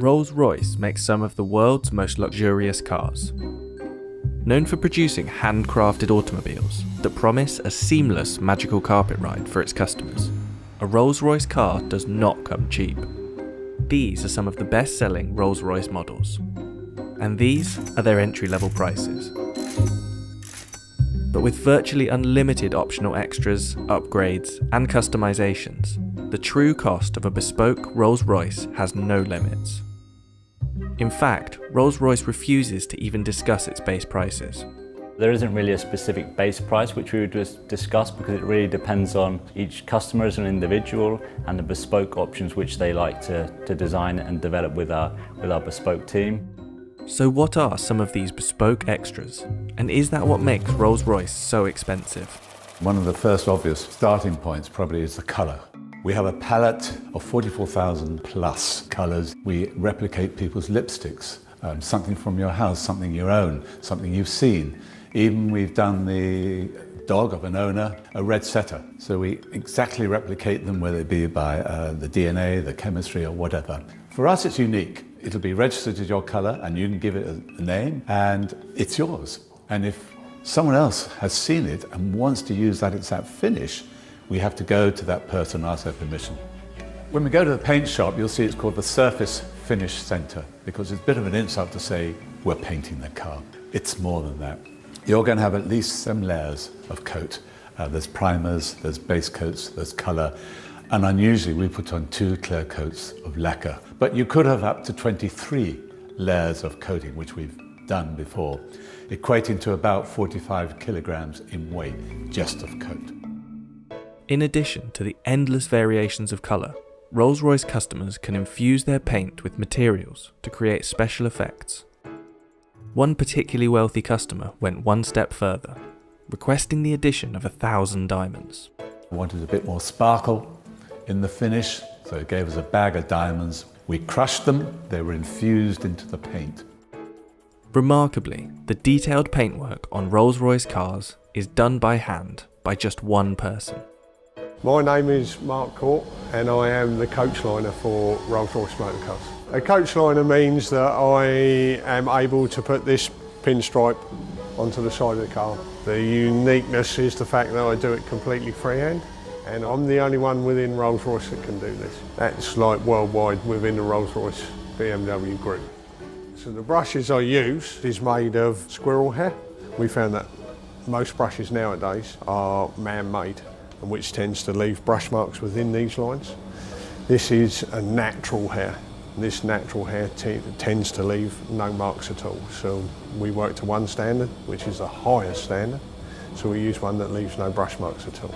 Rolls-Royce makes some of the world's most luxurious cars. Known for producing handcrafted automobiles that promise a seamless magical carpet ride for its customers, a Rolls-Royce car does not come cheap. These are some of the best-selling Rolls-Royce models, and these are their entry-level prices. But with virtually unlimited optional extras, upgrades, and customizations, the true cost of a bespoke Rolls-Royce has no limits. In fact, Rolls-Royce refuses to even discuss its base prices. There isn't really a specific base price which we would just discuss because it really depends on each customer as an individual and the bespoke options which they like to design and develop with our bespoke team. So what are some of these bespoke extras? And is that what makes Rolls-Royce so expensive? One of the first obvious starting points probably is the colour. We have a palette of 44,000 plus colours. We replicate people's lipsticks, something from your house, something you own, something you've seen. Even we've done the dog of an owner, a red setter. So we exactly replicate them, whether it be by the DNA, the chemistry or whatever. For us it's unique. It'll be registered as your colour and you can give it a name and it's yours. And if someone else has seen it and wants to use that exact finish, we have to go to that person and ask their permission. When we go to the paint shop, you'll see it's called the Surface Finish Centre because it's a bit of an insult to say we're painting the car. It's more than that. You're going to have at least some layers of coat. There's primers, there's base coats, there's colour, and unusually we put on 2 clear coats of lacquer. But you could have up to 23 layers of coating, which we've done before, equating to about 45 kilograms in weight just of coat. In addition to the endless variations of colour, Rolls-Royce customers can infuse their paint with materials to create special effects. One particularly wealthy customer went one step further, requesting the addition of 1,000 diamonds. I wanted a bit more sparkle in the finish, so it gave us a bag of diamonds. We crushed them, they were infused into the paint. Remarkably, the detailed paintwork on Rolls-Royce cars is done by hand by just one person. My name is Mark Court and I am the coachliner for Rolls-Royce motor cars. A coachliner means that I am able to put this pinstripe onto the side of the car. The uniqueness is the fact that I do it completely freehand and I'm the only one within Rolls-Royce that can do this. That's like worldwide within the Rolls-Royce BMW group. So the brushes I use is made of squirrel hair. We found that most brushes nowadays are man-made, which tends to leave brush marks within these lines. This is a natural hair. This natural hair tends to leave no marks at all. So we work to one standard, which is the highest standard. So we use one that leaves no brush marks at all.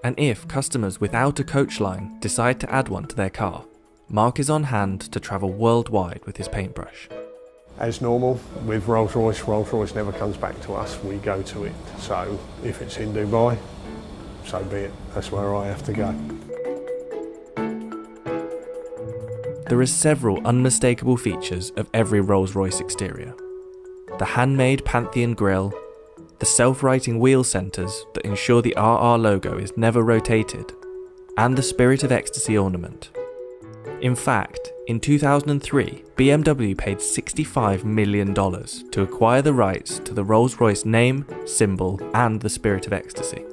And if customers without a Coachline decide to add one to their car, Mark is on hand to travel worldwide with his paintbrush. As normal with Rolls-Royce, Rolls-Royce never comes back to us, we go to it. So if it's in Dubai, so be it, that's where I have to go. There are several unmistakable features of every Rolls-Royce exterior. The handmade Pantheon grille, the self-righting wheel centres that ensure the RR logo is never rotated, and the Spirit of Ecstasy ornament. In fact, in 2003, BMW paid $65 million to acquire the rights to the Rolls-Royce name, symbol, and the Spirit of Ecstasy.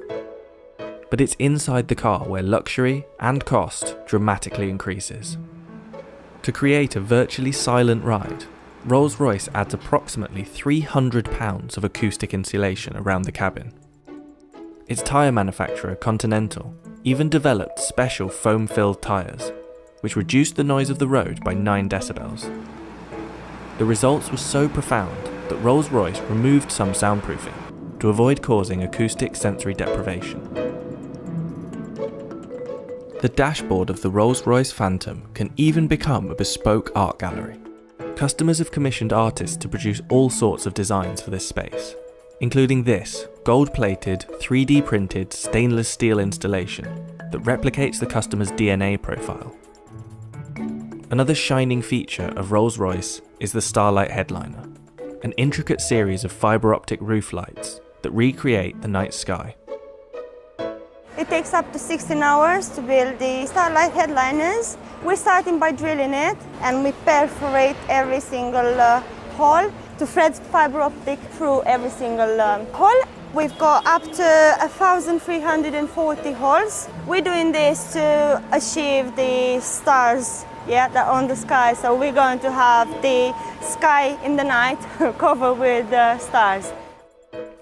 But it's inside the car where luxury and cost dramatically increases. To create a virtually silent ride, Rolls-Royce adds approximately £300 of acoustic insulation around the cabin. Its tyre manufacturer, Continental, even developed special foam-filled tyres, which reduced the noise of the road by 9 decibels. The results were so profound that Rolls-Royce removed some soundproofing to avoid causing acoustic sensory deprivation. The dashboard of the Rolls-Royce Phantom can even become a bespoke art gallery. Customers have commissioned artists to produce all sorts of designs for this space, including this gold-plated, 3D printed stainless steel installation that replicates the customer's DNA profile. Another shining feature of Rolls-Royce is the Starlight headliner, an intricate series of fibre optic roof lights that recreate the night sky. It takes up to 16 hours to build the starlight headliners. We're starting by drilling it, and we perforate every single hole to thread fiber optic through every single hole. We've got up to 1,340 holes. We're doing this to achieve the stars, that are on the sky. So we're going to have the sky in the night covered with stars.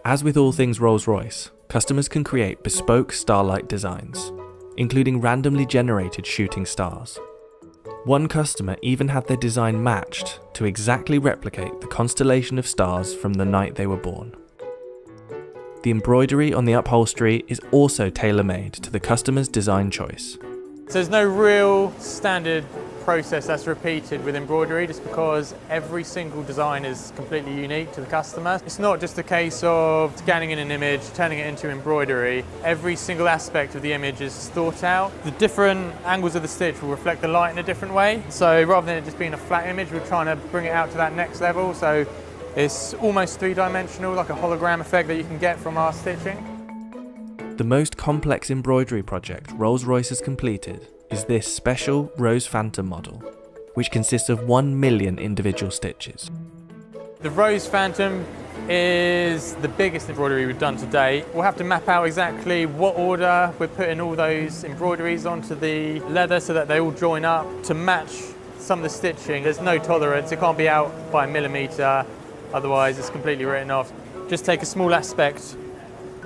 As with all things Rolls-Royce, customers can create bespoke starlight designs, including randomly generated shooting stars. One customer even had their design matched to exactly replicate the constellation of stars from the night they were born. The embroidery on the upholstery is also tailor-made to the customer's design choice. So there's no real standard process that's repeated with embroidery, just because every single design is completely unique to the customer. It's not just a case of scanning in an image, turning it into embroidery. Every single aspect of the image is thought out. The different angles of the stitch will reflect the light in a different way. So rather than it just being a flat image, we're trying to bring it out to that next level. So it's almost three-dimensional, like a hologram effect that you can get from our stitching. The most complex embroidery project Rolls-Royce has completed is this special Rose Phantom model, which consists of 1 million individual stitches. The Rose Phantom is the biggest embroidery we've done to date. We'll have to map out exactly what order we're putting all those embroideries onto the leather so that they all join up to match some of the stitching. There's no tolerance, it can't be out by a millimetre, otherwise it's completely written off. Just take a small aspect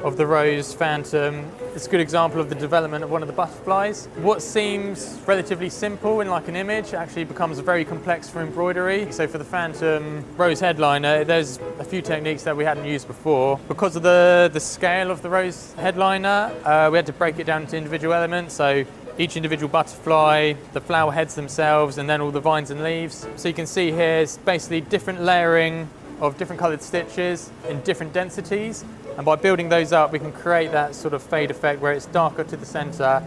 of the Rose Phantom. It's a good example of the development of one of the butterflies. What seems relatively simple in like an image actually becomes very complex for embroidery. So for the Phantom Rose headliner, there's a few techniques that we hadn't used before. Because of the scale of the Rose headliner, we had to break it down into individual elements. So each individual butterfly, the flower heads themselves, and then all the vines and leaves. So you can see here it's basically different layering of different coloured stitches in different densities. And by building those up, we can create that sort of fade effect where it's darker to the centre,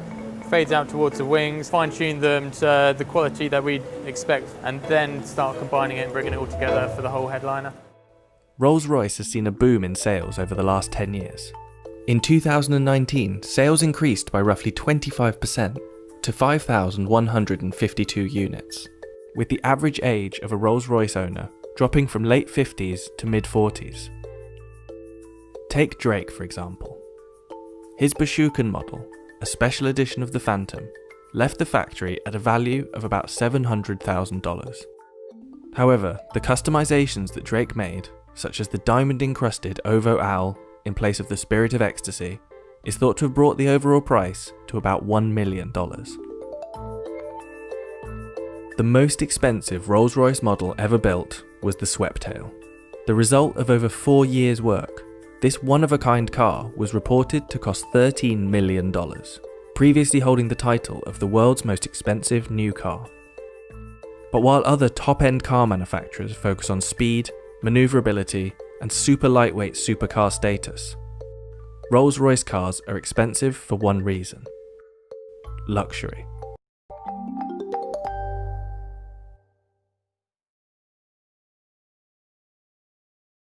fades out towards the wings, fine-tune them to the quality that we expect, and then start combining it and bringing it all together for the whole headliner. Rolls-Royce has seen a boom in sales over the last 10 years. In 2019, sales increased by roughly 25% to 5,152 units, with the average age of a Rolls-Royce owner dropping from late 50s to mid-40s. Take Drake, for example. His Bashukan model, a special edition of the Phantom, left the factory at a value of about $700,000. However, the customizations that Drake made, such as the diamond-encrusted Ovo Owl in place of the Spirit of Ecstasy, is thought to have brought the overall price to about $1 million. The most expensive Rolls-Royce model ever built was the Sweptail. The result of over 4 years' work, this one-of-a-kind car was reported to cost $13 million, previously holding the title of the world's most expensive new car. But while other top-end car manufacturers focus on speed, maneuverability, and super lightweight supercar status, Rolls-Royce cars are expensive for one reason: luxury.